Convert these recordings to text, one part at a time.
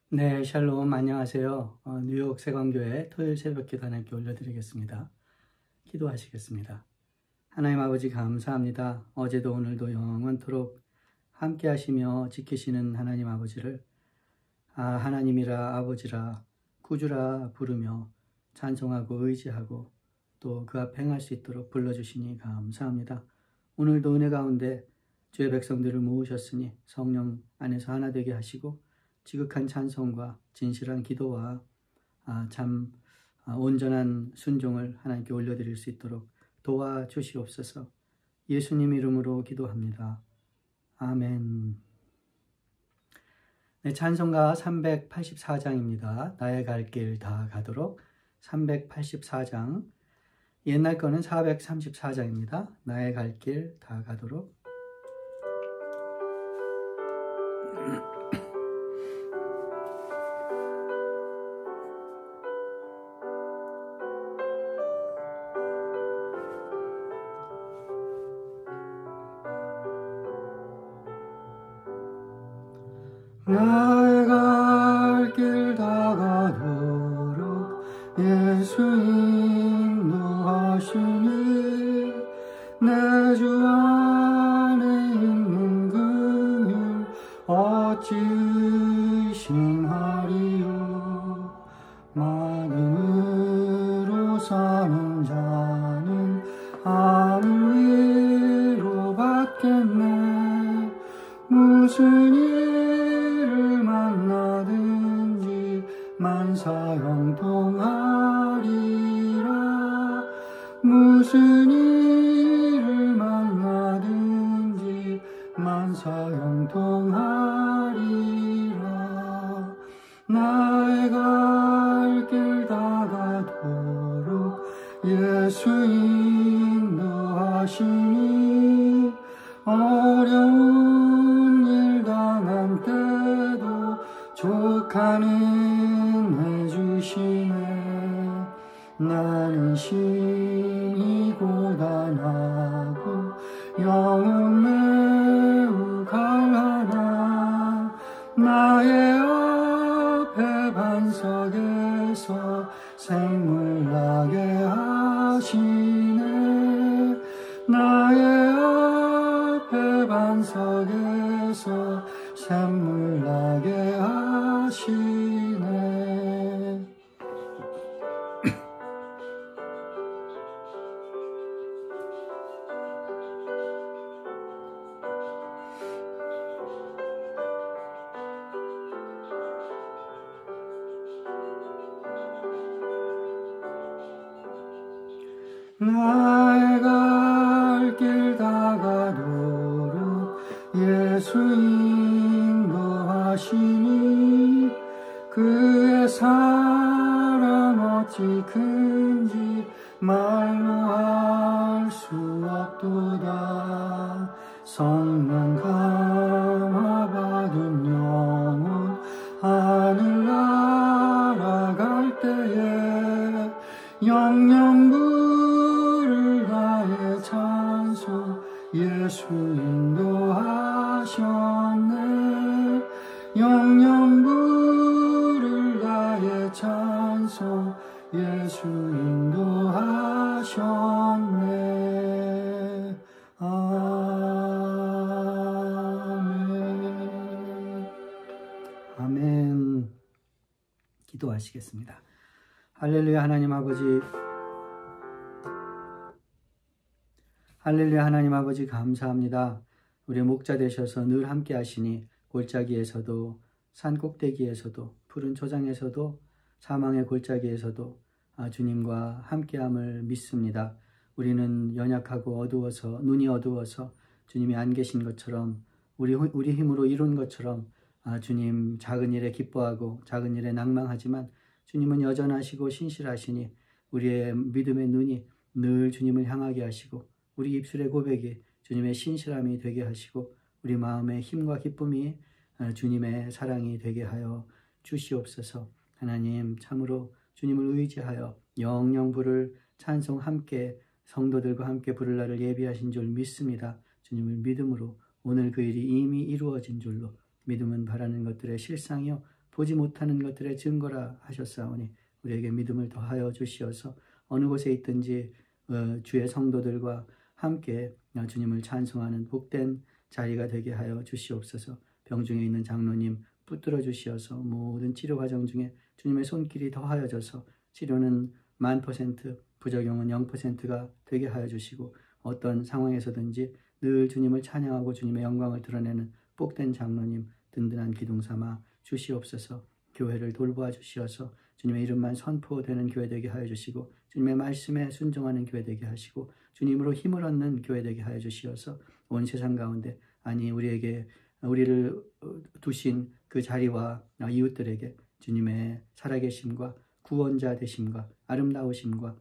네, 샬롬 안녕하세요. 뉴욕 세광교회 토요일 새벽기도 하나님께 올려드리겠습니다. 기도하시겠습니다. 하나님 아버지 감사합니다. 어제도 오늘도 영원토록 함께 하시며 지키시는 하나님 아버지를 하나님이라 아버지라 구주라 부르며 찬송하고 의지하고 또 그 앞에 행할 수 있도록 불러주시니 감사합니다. 오늘도 은혜 가운데 주의 백성들을 모으셨으니 성령 안에서 하나 되게 하시고 지극한 찬송과 진실한 기도와 참 온전한 순종을 하나님께 올려드릴 수 있도록 도와주시옵소서. 예수님 이름으로 기도합니다. 아멘. 네, 찬송가 384장입니다. 나의 갈 길 다 가도록 384장. 옛날 거는 434장입니다. 나의 갈 길 다 가도록. 나의 갈 길 다 가도록 예수 인도하시니 내 주 안에 있는 긍휼 어찌 의심하리요. 마음으로 사는 자는 하늘 위로 받겠네. 무슨 일을 만나든지 만사형통하리라. 무슨 일을 만나든지 만사형통하리라. 나의 갈 길 다 가도록 예수 인도하시니 어려운 일 당한 때도 족한 은혜 주시네. 나는 심히 고단하고 영혼 매우 갈라나. 나의 앞에 반석에서 생물 나게 하시네. 나의 앞에 반석에서 샘물 나게 하시네. 나의 갈 길 다 가도록 예수 인도하시니 그의 사랑 어찌 큰지 말로 할 수 없도다. 성령 감화 받은 영혼 하늘 날아갈 때에 영영 부를 나의 찬송 예수 인도하셨네. 영영 부를 나의 찬송 예수 인도하셨네. 아멘. 아멘. 기도하시겠습니다. 할렐루야. 하나님 아버지, 할렐루야. 하나님 아버지 감사합니다. 우리의 목자 되셔서 늘 함께 하시니 골짜기에서도 산 꼭대기에서도 푸른 초장에서도 사망의 골짜기에서도 주님과 함께함을 믿습니다. 우리는 연약하고 어두워서 눈이 어두워서 주님이 안 계신 것처럼 우리 힘으로 이룬 것처럼 주님 작은 일에 기뻐하고 작은 일에 낭망하지만 주님은 여전하시고 신실하시니 우리의 믿음의 눈이 늘 주님을 향하게 하시고 우리 입술의 고백이 주님의 신실함이 되게 하시고 우리 마음의 힘과 기쁨이 주님의 사랑이 되게 하여 주시옵소서. 하나님 참으로 주님을 의지하여 영영 부를 찬송 함께 성도들과 함께 부를 날을 예비하신 줄 믿습니다. 주님을 믿음으로 오늘 그 일이 이미 이루어진 줄로 믿음은 바라는 것들의 실상이요 보지 못하는 것들의 증거라 하셨사오니 우리에게 믿음을 더하여 주시어서 어느 곳에 있든지 주의 성도들과 함께 주님을 찬송하는 복된 자리가 되게 하여 주시옵소서. 병중에 있는 장로님 붙들어 주시어서 모든 치료 과정 중에 주님의 손길이 더하여져서 치료는 1000%, 부작용은 0%가 되게 하여 주시고 어떤 상황에서든지 늘 주님을 찬양하고 주님의 영광을 드러내는 복된 장로님 든든한 기둥 삼아 주시옵소서. 교회를 돌보아 주시어서 주님의 이름만 선포되는 교회 되게 하여 주시고 주님의 말씀에 순종하는 교회 되게 하시고 주님으로 힘을 얻는 교회 되게 하여 주시어서 온 세상 가운데 아니 우리를 두신 그 자리와 이웃들에게 주님의 살아계심과 구원자 되심과 아름다우심과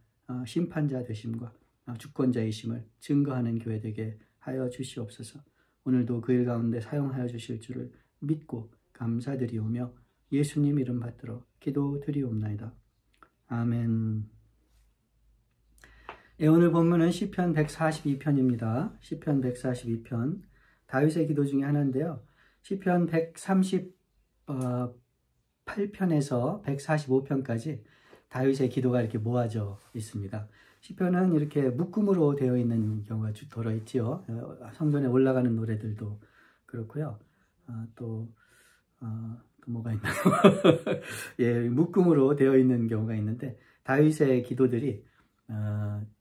심판자 되심과 주권자이심을 증거하는 교회 되게 하여 주시옵소서. 오늘도 그 일 가운데 사용하여 주실 줄을 믿고 감사드리오며 예수님 이름 받들어 기도드리옵나이다. 아멘. 오늘 본문은 시편 142편입니다. 시편 142편 다윗의 기도 중에 하나인데요. 시편 138편에서 145편까지 다윗의 기도가 이렇게 모아져 있습니다. 시편은 이렇게 묶음으로 되어 있는 경우가 들어있지요. 성전에 올라가는 노래들도 그렇고요. 또 뭐가 있나요? 예, 묶음으로 되어 있는 경우가 있는데 다윗의 기도들이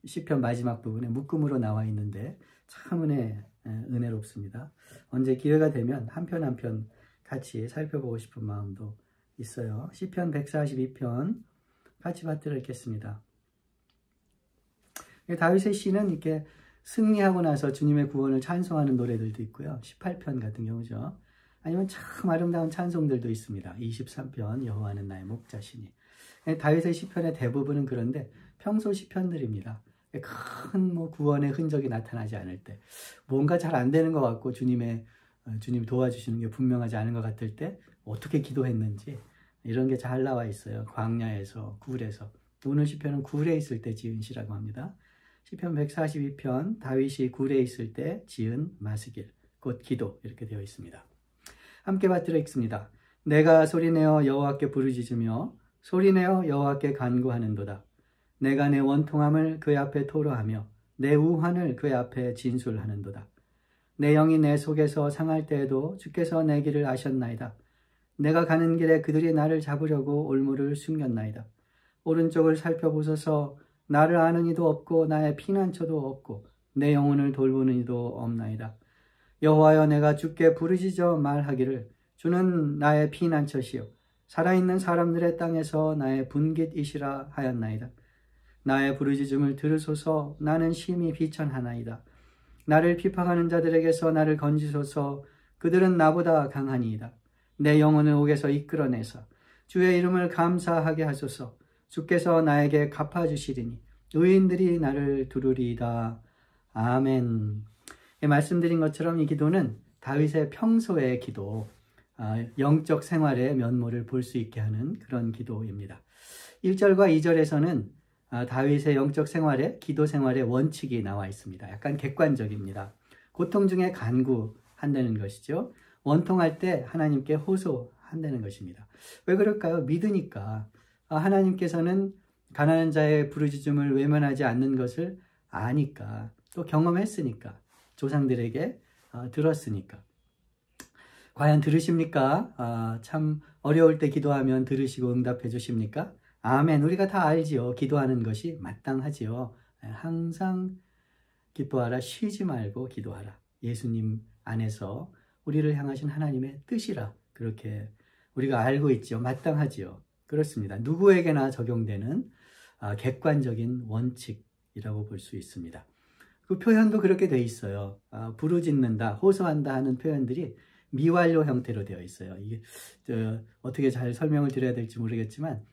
시편 마지막 부분에 묶음으로 나와 있는데 참 은혜롭습니다. 언제 기회가 되면 한 편 한 편 같이 살펴보고 싶은 마음도 있어요. 시편 142편 같이 받들어 읽겠습니다. 다윗의 시는 이렇게 승리하고 나서 주님의 구원을 찬송하는 노래들도 있고요. 18편 같은 경우죠. 아니면 참 아름다운 찬송들도 있습니다. 23편 여호와는 나의 목자시니. 다윗의 시편의 대부분은 그런데 평소 시편들입니다. 큰 구원의 흔적이 나타나지 않을 때 뭔가 잘 안 되는 것 같고 주님 도와주시는 게 분명하지 않은 것 같을 때 어떻게 기도했는지 이런 게 잘 나와 있어요. 광야에서 굴에서. 오늘 시편은 굴에 있을 때 지은 시라고 합니다. 시편 142편 다윗이 굴에 있을 때 지은 마스길 곧 기도 이렇게 되어 있습니다. 함께 받들어 읽습니다. 내가 소리내어 여호와께 부르짖으며 소리내어 여호와께 간구하는도다. 내가 내 원통함을 그의 앞에 토로하며 내 우환을 그의 앞에 진술하는도다. 내 영이 내 속에서 상할 때에도 주께서 내 길을 아셨나이다. 내가 가는 길에 그들이 나를 잡으려고 올무를 숨겼나이다. 오른쪽을 살펴보소서. 나를 아는 이도 없고 나의 피난처도 없고 내 영혼을 돌보는 이도 없나이다. 여호와여 내가 주께 부르짖어 말하기를 주는 나의 피난처시요 살아있는 사람들의 땅에서 나의 분깃이시라 하였나이다. 나의 부르짖음을 들으소서. 나는 심히 비천하나이다. 나를 비판하는 자들에게서 나를 건지소서. 그들은 나보다 강하니이다. 내 영혼을 옥에서 이끌어내사 주의 이름을 감사하게 하소서. 주께서 나에게 갚아주시리니 의인들이 나를 두루리이다. 아멘. 말씀드린 것처럼 이 기도는 다윗의 평소의 기도, 영적 생활의 면모를 볼 수 있게 하는 그런 기도입니다. 1절과 2절에서는 다윗의 영적 생활의 기도 생활의 원칙이 나와 있습니다. 약간 객관적입니다. 고통 중에 간구한다는 것이죠. 원통할 때 하나님께 호소한다는 것입니다. 왜 그럴까요? 믿으니까. 하나님께서는 가난한 자의 부르짖음을 외면하지 않는 것을 아니까, 또 경험했으니까, 조상들에게 들었으니까. 과연 들으십니까? 참 어려울 때 기도하면 들으시고 응답해 주십니까? 아멘. 우리가 다 알지요. 기도하는 것이 마땅하지요. 항상 기뻐하라. 쉬지 말고 기도하라. 예수님 안에서 우리를 향하신 하나님의 뜻이라. 그렇게 우리가 알고 있지요. 마땅하지요. 그렇습니다. 누구에게나 적용되는 객관적인 원칙이라고 볼 수 있습니다. 그 표현도 그렇게 돼 있어요. 부르짖는다, 호소한다 하는 표현들이 미완료 형태로 되어 있어요. 이게 어떻게 잘 설명을 드려야 될지 모르겠지만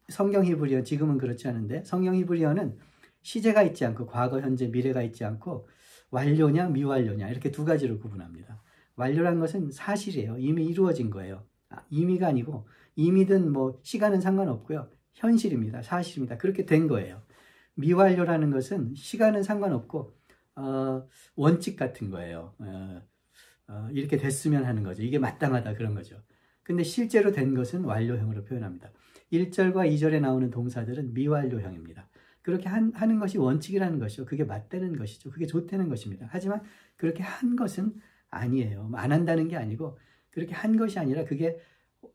성경 히브리어 지금은 그렇지 않은데 성경 히브리어는 시제가 있지 않고 과거, 현재, 미래가 있지 않고 완료냐 미완료냐 이렇게 두 가지로 구분합니다. 완료란 것은 사실이에요. 이미 이루어진 거예요. 임의가 아니고 임의든 시간은 상관없고요. 현실입니다. 사실입니다. 그렇게 된 거예요. 미완료라는 것은 시간은 상관없고 원칙 같은 거예요. 이렇게 됐으면 하는 거죠. 이게 마땅하다 그런 거죠. 근데 실제로 된 것은 완료형으로 표현합니다. 1절과 2절에 나오는 동사들은 미완료형입니다. 그렇게 하는 것이 원칙이라는 것이죠. 그게 맞다는 것이죠. 그게 좋다는 것입니다. 하지만 그렇게 한 것은 아니에요. 안 한다는 게 아니고 그렇게 한 것이 아니라 그게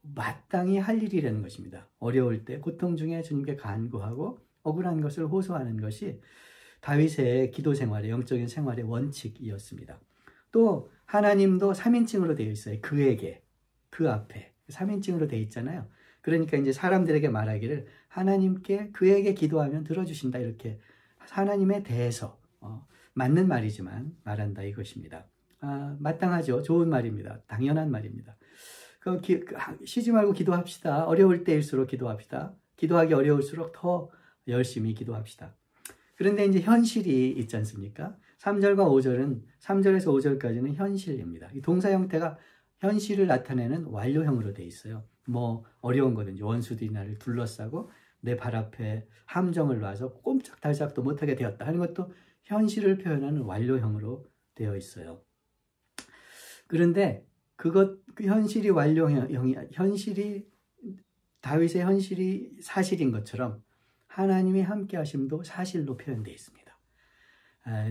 마땅히 할 일이라는 것입니다. 어려울 때 고통 중에 주님께 간구하고 억울한 것을 호소하는 것이 다윗의 기도 생활의 영적인 생활의 원칙이었습니다. 또 하나님도 3인칭으로 되어 있어요. 그에게, 그 앞에 3인칭으로 되어 있잖아요. 그러니까 이제 사람들에게 말하기를 하나님께 그에게 기도하면 들어주신다 이렇게 하나님에 대해서 맞는 말이지만 말한다 이것입니다. 마땅하죠. 좋은 말입니다. 당연한 말입니다. 쉬지 말고 기도합시다. 어려울 때일수록 기도합시다. 기도하기 어려울수록 더 열심히 기도합시다. 그런데 이제 현실이 있지 않습니까? 3절과 5절은 3절에서 5절까지는 현실입니다. 이 동사 형태가 현실을 나타내는 완료형으로 되어 있어요. 뭐 어려운 거든지 원수들이 나를 둘러싸고 내 발 앞에 함정을 놔서 꼼짝달싹도 못하게 되었다 하는 것도 현실을 표현하는 완료형으로 되어 있어요. 그런데 그 현실이 완료형이 다윗의 현실이 사실인 것처럼 하나님이 함께 하심도 사실로 표현되어 있습니다.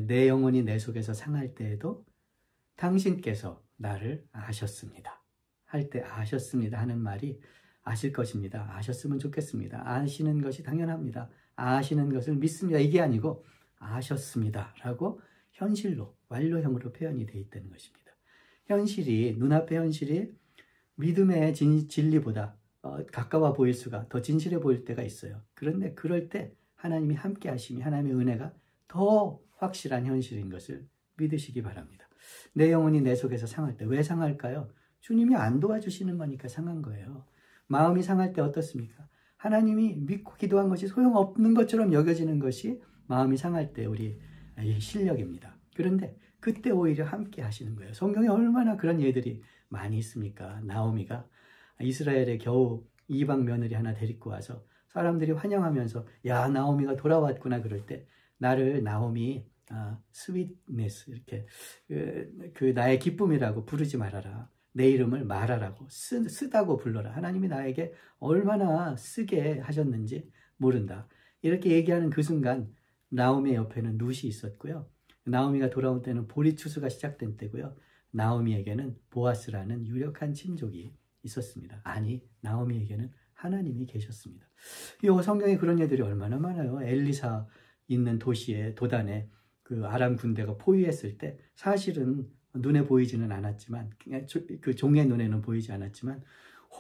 내 영혼이 내 속에서 상할 때에도 당신께서 나를 아셨습니다. 할 때 아셨습니다 하는 말이 아실 것입니다. 아셨으면 좋겠습니다. 아시는 것이 당연합니다. 아시는 것을 믿습니다. 이게 아니고 아셨습니다 라고 현실로 완료형으로 표현이 되어 있다는 것입니다. 현실이 눈앞의 현실이 믿음의 진리보다 가까워 보일 수가 더 진실해 보일 때가 있어요. 그런데 그럴 때 하나님이 함께 하심이 하나님의 은혜가 더 확실한 현실인 것을 믿으시기 바랍니다. 내 영혼이 내 속에서 상할 때 왜 상할까요? 주님이 안 도와주시는 거니까 상한 거예요. 마음이 상할 때 어떻습니까? 하나님이 믿고 기도한 것이 소용없는 것처럼 여겨지는 것이 마음이 상할 때 우리 실력입니다. 그런데 그때 오히려 함께 하시는 거예요. 성경에 얼마나 그런 예들이 많이 있습니까? 나오미가 이스라엘에 겨우 이방 며느리 하나 데리고 와서 사람들이 환영하면서 야 나오미가 돌아왔구나 그럴 때 나를 나오미 스윗네스 이렇게 그 나의 기쁨이라고 부르지 말아라. 내 이름을 말하라고 쓰다고 불러라. 하나님이 나에게 얼마나 쓰게 하셨는지 모른다. 이렇게 얘기하는 그 순간 나오미의 옆에는 룻이 있었고요. 나오미가 돌아온 때는 보리 추수가 시작된 때고요. 나오미에게는 보아스라는 유력한 친족이 있었습니다. 아니 나오미에게는 하나님이 계셨습니다. 이 성경에 그런 예들이 얼마나 많아요. 엘리사 있는 도시에 도단에 그 아람 군대가 포위했을 때 사실은 눈에 보이지는 않았지만 그 종의 눈에는 보이지 않았지만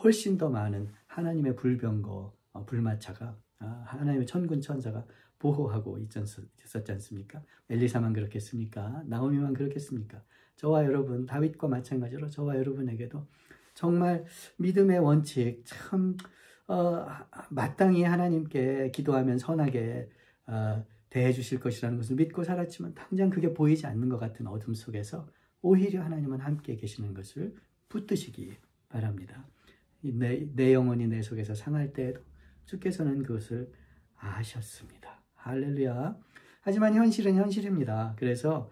훨씬 더 많은 하나님의 불병거 불마차가 하나님의 천군 천사가 보호하고 있었지 않습니까? 엘리사만 그렇겠습니까? 나오미만 그렇겠습니까? 저와 여러분 다윗과 마찬가지로 저와 여러분에게도 정말 믿음의 원칙 참 마땅히 하나님께 기도하면 선하게 대해 주실 것이라는 것을 믿고 살았지만 당장 그게 보이지 않는 것 같은 어둠 속에서 오히려 하나님은 함께 계시는 것을 붙드시기 바랍니다. 내 영혼이 내 속에서 상할 때에도 주께서는 그것을 아셨습니다. 할렐루야. 하지만 현실은 현실입니다. 그래서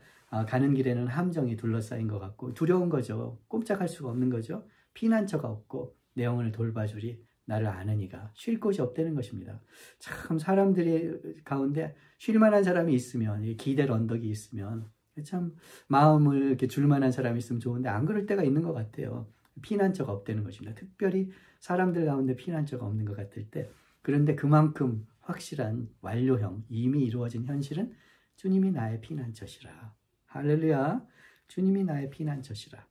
가는 길에는 함정이 둘러싸인 것 같고 두려운 거죠. 꼼짝할 수가 없는 거죠. 피난처가 없고 내 영혼을 돌봐주리 나를 아는 이가 쉴 곳이 없다는 것입니다. 참 사람들이 가운데 쉴 만한 사람이 있으면 기댈 언덕이 있으면 참 마음을 이렇게 줄 만한 사람이 있으면 좋은데 안 그럴 때가 있는 것 같아요. 피난처가 없다는 것입니다. 특별히 사람들 가운데 피난처가 없는 것 같을 때 그런데 그만큼 확실한 완료형 이미 이루어진 현실은 주님이 나의 피난처시라. 할렐루야. 주님이 나의 피난처시라.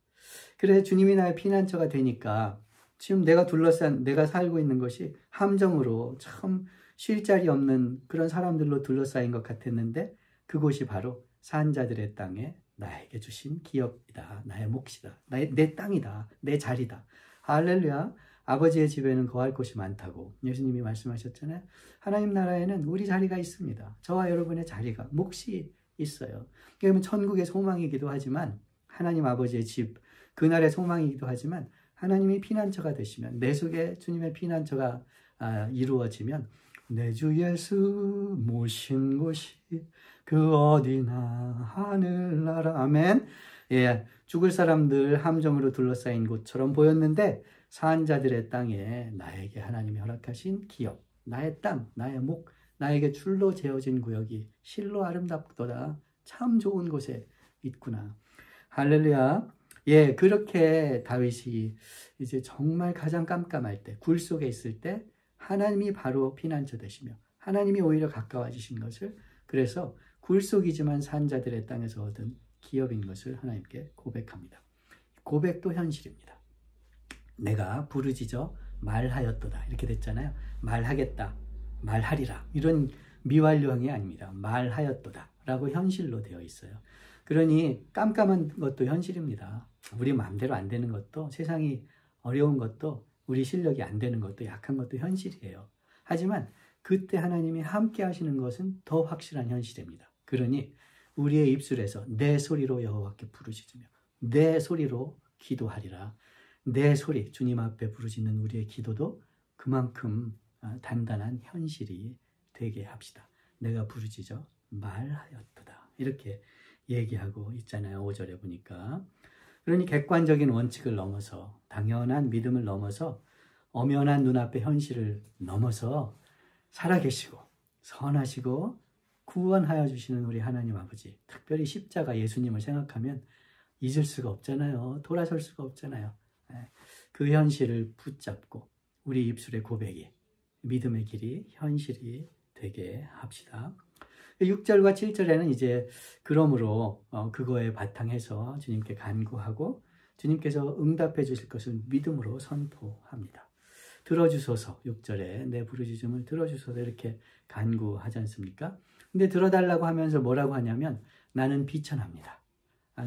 그래 주님이 나의 피난처가 되니까 지금 내가 살고 있는 것이 함정으로 참 쉴 자리 없는 그런 사람들로 둘러싸인 것 같았는데 그곳이 바로 산자들의 땅에 나에게 주신 기업이다. 나의 몫이다. 내 땅이다. 내 자리다. 할렐루야. 아버지의 집에는 거할 곳이 많다고 예수님이 말씀하셨잖아요. 하나님 나라에는 우리 자리가 있습니다. 저와 여러분의 자리가 몫이 있어요. 그러면 천국의 소망이기도 하지만 하나님 아버지의 집 그날의 소망이기도 하지만 하나님이 피난처가 되시면 내 속에 주님의 피난처가 이루어지면 내 주 예수 모신 곳이 그 어디나 하늘나라 아멘. 예, 죽을 사람들 함정으로 둘러싸인 곳처럼 보였는데 산 자들의 땅에 나에게 하나님이 허락하신 기업, 나의 땅, 나의 목, 나에게 줄로 재어진 구역이 실로 아름답도다. 참 좋은 곳에 있구나. 할렐루야. 예, 그렇게 다윗이 이제 정말 가장 깜깜할 때, 굴 속에 있을 때 하나님이 바로 피난처 되시며 하나님이 오히려 가까워지신 것을, 그래서 굴 속이지만 산 자들의 땅에서 얻은 기업인 것을 하나님께 고백합니다. 고백도 현실입니다. 내가 부르짖어 말하였도다 이렇게 됐잖아요. 말하겠다, 말하리라 이런 미완료형이 아닙니다. 말하였도다 라고 현실로 되어 있어요. 그러니 깜깜한 것도 현실입니다. 우리 마음대로 안 되는 것도, 세상이 어려운 것도, 우리 실력이 안 되는 것도, 약한 것도 현실이에요. 하지만 그때 하나님이 함께 하시는 것은 더 확실한 현실입니다. 그러니 우리의 입술에서 내 소리로 여호와께 부르짖으며 내 소리로 기도하리라. 내 소리, 주님 앞에 부르짖는 우리의 기도도 그만큼 단단한 현실이 되게 합시다. 내가 부르짖어 말하였도다. 이렇게 얘기하고 있잖아요. 5절에 보니까. 그러니 객관적인 원칙을 넘어서, 당연한 믿음을 넘어서, 엄연한 눈앞의 현실을 넘어서 살아계시고 선하시고 구원하여 주시는 우리 하나님 아버지, 특별히 십자가 예수님을 생각하면 잊을 수가 없잖아요. 돌아설 수가 없잖아요. 그 현실을 붙잡고 우리 입술의 고백이 믿음의 길이 현실이 되게 합시다. 6절과 7절에는 이제 그러므로 그거에 바탕해서 주님께 간구하고 주님께서 응답해 주실 것을 믿음으로 선포합니다. 들어주소서, 6절에 내 부르짖음을 들어주소서 이렇게 간구하지 않습니까? 근데 들어달라고 하면서 뭐라고 하냐면 나는 비천합니다.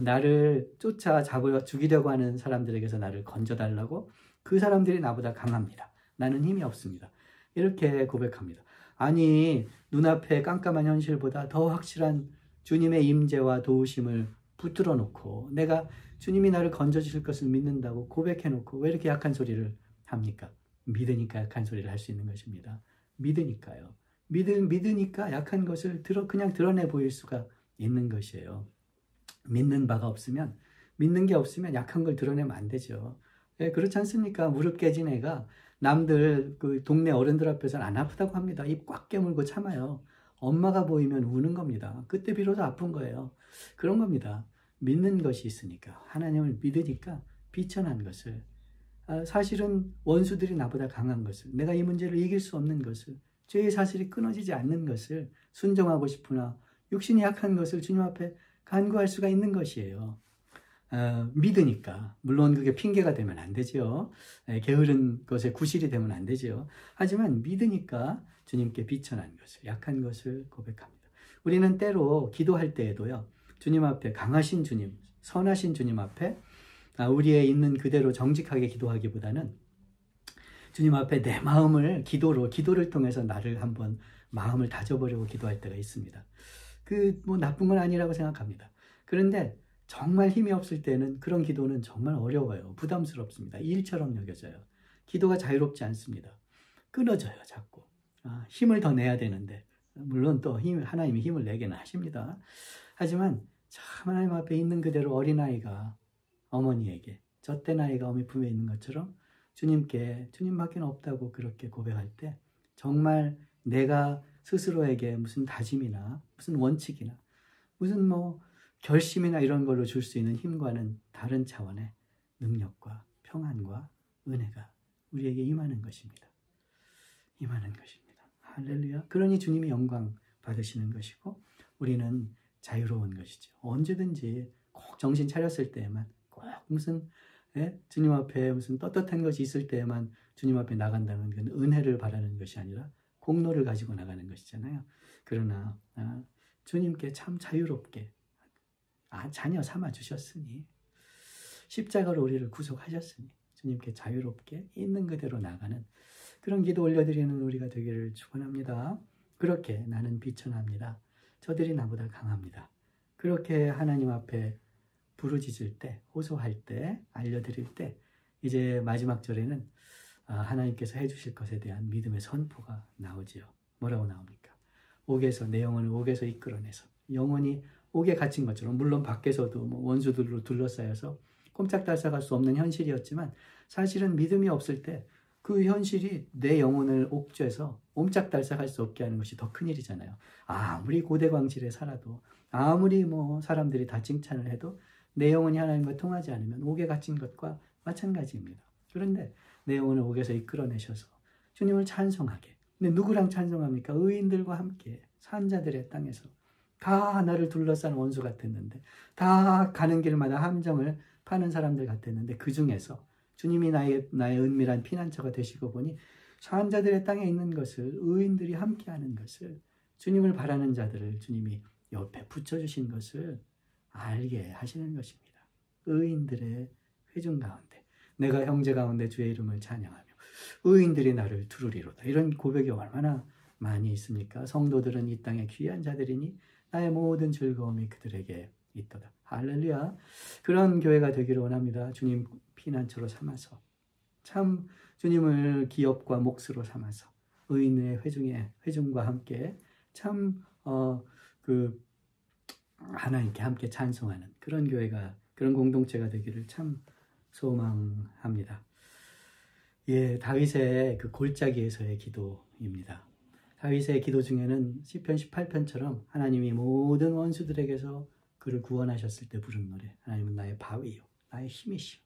나를 쫓아 잡아 죽이려고 하는 사람들에게서 나를 건져달라고, 그 사람들이 나보다 강합니다. 나는 힘이 없습니다. 이렇게 고백합니다. 아니, 눈앞에 깜깜한 현실보다 더 확실한 주님의 임재와 도우심을 붙들어 놓고 내가 주님이 나를 건져주실 것을 믿는다고 고백해 놓고 왜 이렇게 약한 소리를 합니까? 믿으니까 약한 소리를 할 수 있는 것입니다. 믿으니까요. 믿으니까 약한 것을 그냥 드러내 보일 수가 있는 것이에요. 믿는 바가 없으면, 믿는 게 없으면 약한 걸 드러내면 안 되죠. 예, 그렇지 않습니까? 무릎 깨진 애가 남들 그 동네 어른들 앞에서는 안 아프다고 합니다. 입 꽉 깨물고 참아요. 엄마가 보이면 우는 겁니다. 그때 비로소 아픈 거예요. 그런 겁니다. 믿는 것이 있으니까, 하나님을 믿으니까 비천한 것을, 사실은 원수들이 나보다 강한 것을, 내가 이 문제를 이길 수 없는 것을, 죄의 사실이 끊어지지 않는 것을 순종하고 싶으나 육신이 약한 것을 주님 앞에 간구할 수가 있는 것이에요. 믿으니까. 물론 그게 핑계가 되면 안 되죠. 게으른 것에 구실이 되면 안 되죠. 하지만 믿으니까 주님께 비천한 것을, 약한 것을 고백합니다. 우리는 때로 기도할 때에도요, 주님 앞에, 강하신 주님, 선하신 주님 앞에 우리의 있는 그대로 정직하게 기도하기보다는 주님 앞에 내 마음을 기도를 통해서 나를 한번 마음을 다져보려고 기도할 때가 있습니다. 뭐 나쁜 건 아니라고 생각합니다. 그런데 정말 힘이 없을 때는 그런 기도는 정말 어려워요. 부담스럽습니다. 일처럼 여겨져요. 기도가 자유롭지 않습니다. 끊어져요, 자꾸. 힘을 더 내야 되는데, 물론 또 하나님이 힘을 내게는 하십니다. 하지만 참 하나님 앞에 있는 그대로 어린아이가 어머니에게 젖된 아이가 어미 품에 있는 것처럼 주님께 주님밖에 없다고 그렇게 고백할 때 정말 내가 스스로에게 무슨 다짐이나 무슨 원칙이나 무슨 결심이나 이런 걸로 줄 수 있는 힘과는 다른 차원의 능력과 평안과 은혜가 우리에게 임하는 것입니다. 임하는 것입니다. 할렐루야. 그러니 주님이 영광 받으시는 것이고 우리는 자유로운 것이죠. 언제든지 꼭 정신 차렸을 때에만, 꼭 무슨 주님 앞에 무슨 떳떳한 것이 있을 때에만 주님 앞에 나간다는 건 은혜를 바라는 것이 아니라 공로를 가지고 나가는 것이잖아요. 그러나 주님께 참 자유롭게 자녀 삼아 주셨으니, 십자가로 우리를 구속하셨으니 주님께 자유롭게 있는 그대로 나가는 그런 기도 올려드리는 우리가 되기를 축원합니다. 그렇게 나는 비천합니다. 저들이 나보다 강합니다. 그렇게 하나님 앞에 부르짖을 때, 호소할 때, 알려드릴 때 이제 마지막 절에는 하나님께서 해주실 것에 대한 믿음의 선포가 나오지요. 뭐라고 나옵니까? 내 영혼을 옥에서 이끌어내서 영원히 옥에 갇힌 것처럼, 물론 밖에서도 뭐 원수들로 둘러싸여서 꼼짝달싹할 수 없는 현실이었지만 사실은 믿음이 없을 때 그 현실이 내 영혼을 옥죄서 옴짝달싹할 수 없게 하는 것이 더 큰일이잖아요. 아무리 고대광질에 살아도, 아무리 뭐 사람들이 다 칭찬을 해도 내 영혼이 하나님과 통하지 않으면 옥에 갇힌 것과 마찬가지입니다. 그런데 내 영혼을 옥에서 이끌어내셔서 주님을 찬송하게. 근데 누구랑 찬송합니까? 의인들과 함께 산자들의 땅에서. 다 나를 둘러싼 원수 같았는데, 다 가는 길마다 함정을 파는 사람들 같았는데, 그 중에서 주님이 나의 은밀한 피난처가 되시고 보니 산자들의 땅에 있는 것을, 의인들이 함께하는 것을, 주님을 바라는 자들을 주님이 옆에 붙여주신 것을 알게 하시는 것입니다. 의인들의 회중 가운데 내가 형제 가운데 주의 이름을 찬양하며 의인들이 나를 두루리로다. 이런 고백이 얼마나 많이 있습니까? 성도들은 이 땅의 귀한 자들이니 나의 모든 즐거움이 그들에게 있도다. 할렐루야. 그런 교회가 되기를 원합니다. 주님 피난처로 삼아서, 참 주님을 기업과 몫으로 삼아서 의인의 회중과 함께 참 하나님께 함께 찬송하는 그런 교회가, 그런 공동체가 되기를 참 소망합니다. 예, 다윗의 그 골짜기에서의 기도입니다. 다윗의 기도 중에는 시편 18편처럼 하나님이 모든 원수들에게서 그를 구원하셨을 때 부른 노래, 하나님은 나의 바위요 나의 힘이시오,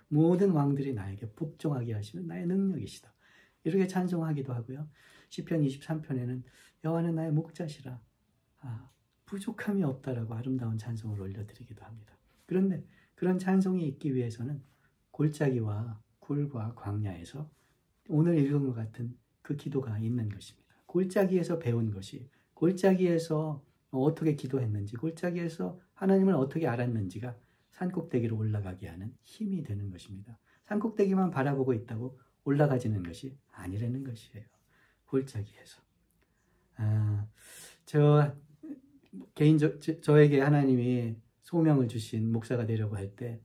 모든 왕들이 나에게 복종하게 하시는 나의 능력이시다, 이렇게 찬송하기도 하고요. 시편 23편에는 여호와는 나의 목자시라, 부족함이 없다라고 아름다운 찬송을 올려드리기도 합니다. 그런데 그런 찬송이 있기 위해서는 골짜기와 굴과 광야에서 오늘 읽은 것 같은 그 기도가 있는 것입니다. 골짜기에서 배운 것이, 골짜기에서 어떻게 기도했는지, 골짜기에서 하나님을 어떻게 알았는지가 산꼭대기로 올라가게 하는 힘이 되는 것입니다. 산꼭대기만 바라보고 있다고 올라가지는 것이 아니라는 것이에요. 골짜기에서. 저에게 하나님이 소명을 주신 목사가 되려고 할 때,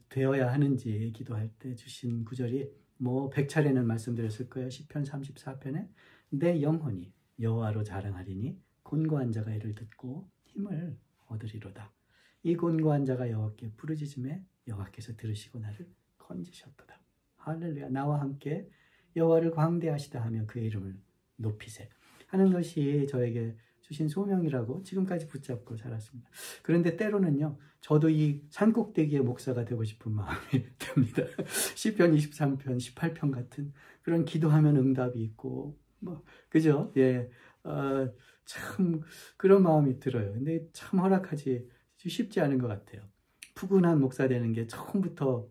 되어야 하는지 기도할 때 주신 구절이 뭐 100차례는 말씀드렸을 거예요. 시편 34편에 내 영혼이 여호와로 자랑하리니 곤고한 자가 이를 듣고 힘을 얻으리로다. 이 곤고한 자가 여호와께 부르짖음에 여호와께서 들으시고 나를 건지셨도다. 할렐루야. 나와 함께 여호와를 광대하시다 하며 그의 이름을 높이세 하는 것이 저에게 주신 소명이라고 지금까지 붙잡고 살았습니다. 그런데 때로는요, 저도 이 산꼭대기의 목사가 되고 싶은 마음이 듭니다. 시편 23편, 18편 같은 그런 기도하면 응답이 있고, 그죠? 예, 참 그런 마음이 들어요. 근데 참 허락하지 쉽지 않은 것 같아요. 푸근한 목사 되는 게 처음부터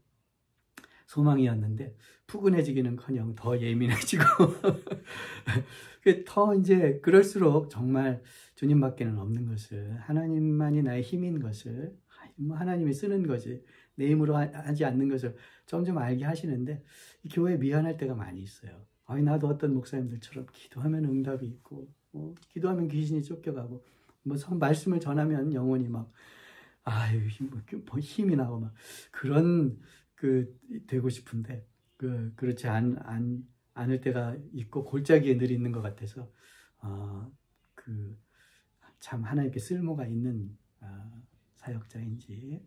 소망이었는데 푸근해지기는커녕 더 예민해지고 더 이제 그럴수록 정말 주님밖에는 없는 것을, 하나님만이 나의 힘인 것을, 하나님이 쓰는 거지 내 힘으로 하지 않는 것을 점점 알게 하시는데 교회에 미안할 때가 많이 있어요. 나도 어떤 목사님들처럼 기도하면 응답이 있고, 기도하면 귀신이 쫓겨가고, 말씀을 전하면 영혼이 막 힘이 나고 막 그런 되고 싶은데 그렇지 않을 때가 있고 골짜기에 늘 있는 것 같아서 참 하나님께 쓸모가 있는 사역자인지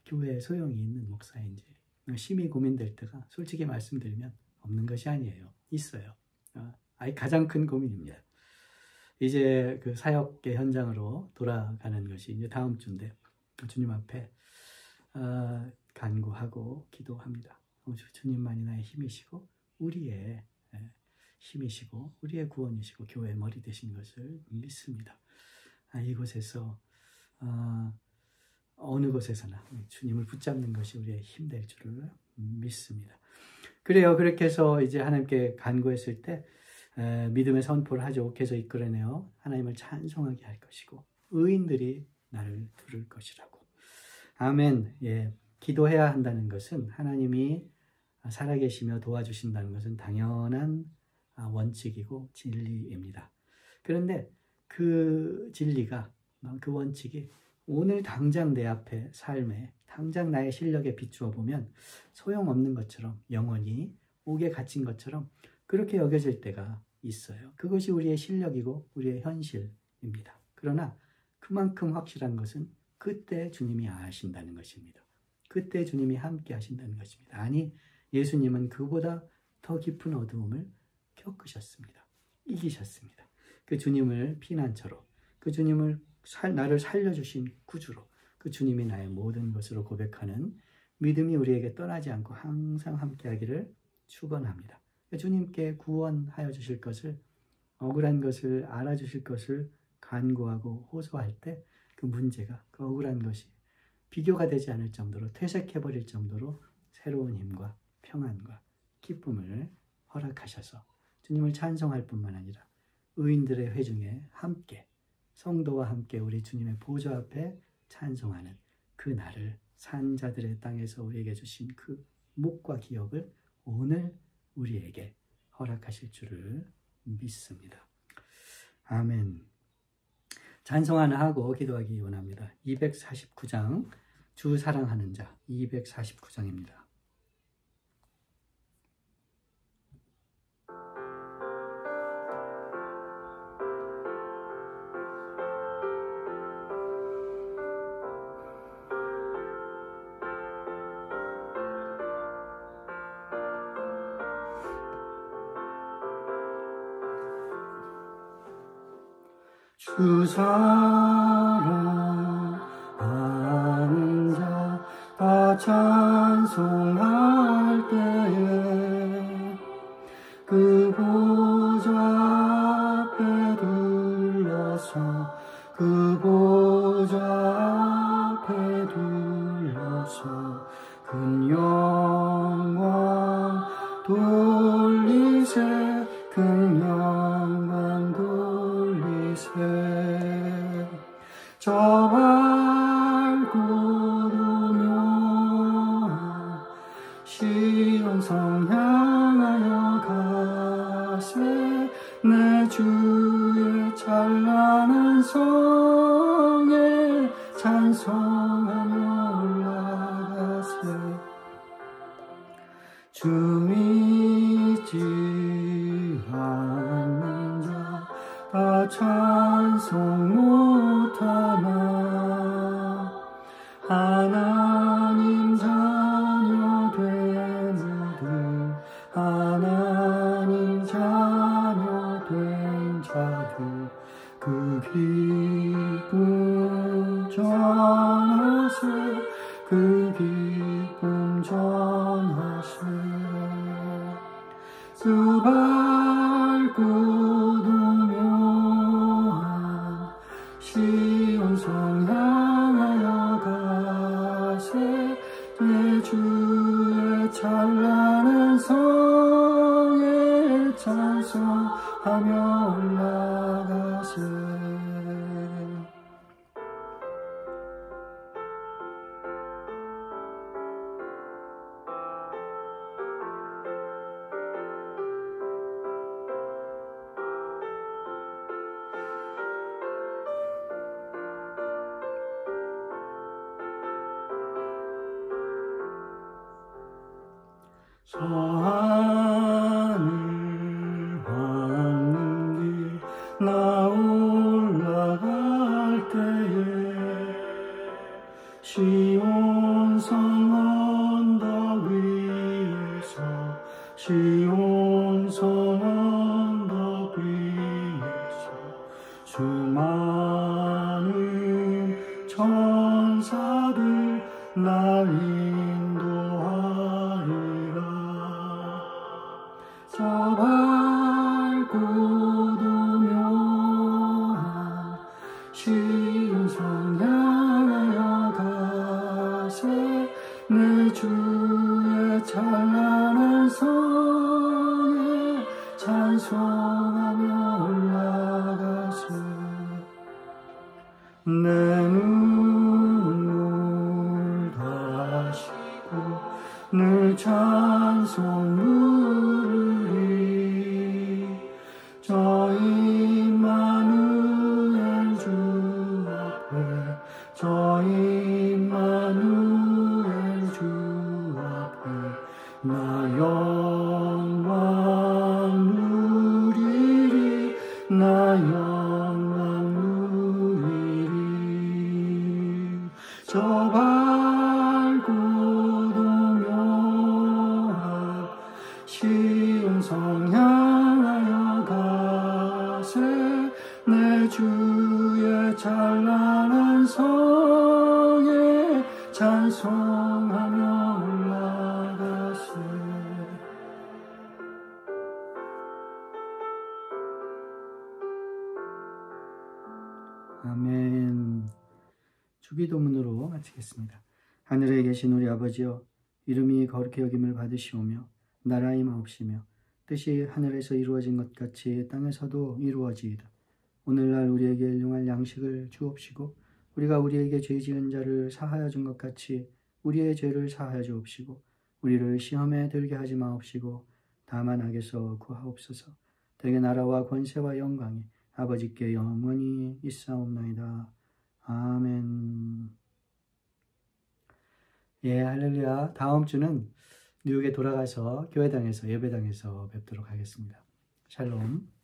교회에 소용이 있는 목사인지 심히 고민될 때가 솔직히 말씀드리면 없는 것이 아니에요. 있어요. 가장 큰 고민입니다. 이제 그 사역의 현장으로 돌아가는 것이 이제 다음 주인데 주님 앞에 간구하고 기도합니다. 주님만이 나의 힘이시고 우리의 힘이시고 우리의 구원이시고 교회의 머리 되신 것을 믿습니다. 이곳에서 어느 곳에서나 주님을 붙잡는 것이 우리의 힘 될 줄을 믿습니다. 그래요. 그렇게 해서 이제 하나님께 간구했을 때 믿음의 선포를 하죠. 옥에서 이끌어내어 하나님을 찬송하게 할 것이고 의인들이 나를 부를 것이라고. 아멘. 예, 기도해야 한다는 것은 하나님이 살아계시며 도와주신다는 것은 당연한 원칙이고 진리입니다. 그런데 그 진리가, 그 원칙이 오늘 당장 내 앞에 삶에 당장 나의 실력에 비추어 보면 소용없는 것처럼, 영원히 옥에 갇힌 것처럼 그렇게 여겨질 때가 있어요. 그것이 우리의 실력이고 우리의 현실입니다. 그러나 그만큼 확실한 것은 그때 주님이 아신다는 것입니다. 그때 주님이 함께 하신다는 것입니다. 아니, 예수님은 그보다 더 깊은 어두움을 겪으셨습니다. 이기셨습니다. 그 주님을 피난처로, 그 주님을 나를 살려주신 구주로, 그 주님이 나의 모든 것으로 고백하는 믿음이 우리에게 떠나지 않고 항상 함께하기를 축원합니다. 주님께 구원하여 주실 것을, 억울한 것을 알아주실 것을 간구하고 호소할 때 그 문제가, 그 억울한 것이 비교가 되지 않을 정도로, 퇴색해버릴 정도로 새로운 힘과 평안과 기쁨을 허락하셔서 주님을 찬송할 뿐만 아니라 의인들의 회중에 함께, 성도와 함께 우리 주님의 보좌 앞에 찬송하는 그 날을, 산자들의 땅에서 우리에게 주신 그 묵과 기억을 오늘 우리에게 허락하실 줄을 믿습니다. 아멘. 찬송 하나 하고 기도하기 원합니다. 249장, 주 사랑하는 자, 249장입니다. 주 사랑하는 자 다 찬송할 때에 그 보좌 앞에 둘러서, 그 보좌 앞에 둘러서 큰 영광 돌리세, 큰 영광 돌리세. 저 밝고 도묘한 시온 성 향하여 가세, 내 주의 찬란한 성에 찬송하며 올라가세. 주 믿지 않는 자 다 찬송 못하나, 하나님 자녀 된 자들, 하나님 자녀 된 자들, 그 기쁨 전하세, 그 기쁨 전하세. 주 밝고 도묘한 시온 성 향하여 가세, 내 주의 찬란한 성에 찬송하며 올라가세. 저 하늘 밟는 길 나 올라갈 때에 시온 성 언덕 위에서, 시온 성 언덕 위에서 수많은 천사들 날 인도하리라. 저 밝고 도묘한 시온 성 향하여 가세, 내 주의 찬란한 성에 찬송하며 올라가세. 내 눈물 다시고 늘 찬송 부르리. 저 임마누엘 주 앞에, 저 임마누엘 주 앞에 나 영광 누리리, 나 영광 누리리. 찬송하며 올라가세. 아멘. 주기도문으로 마치겠습니다. 하늘에 계신 우리 아버지여, 이름이 거룩히 여김을 받으시오며 나라 임하옵시며 뜻이 하늘에서 이루어진 것 같이 땅에서도 이루어지이다. 오늘날 우리에게 일용할 양식을 주옵시고 우리가 우리에게 죄 지은 자를 사하여 준 것 같이 우리의 죄를 사하여 주옵시고 우리를 시험에 들게 하지 마옵시고 다만 악에서 구하옵소서. 대개 나라와 권세와 영광이 아버지께 영원히 있사옵나이다. 아멘. 예, 할렐루야. 다음 주는 뉴욕에 돌아가서 교회당에서 예배당에서 뵙도록 하겠습니다. 샬롬.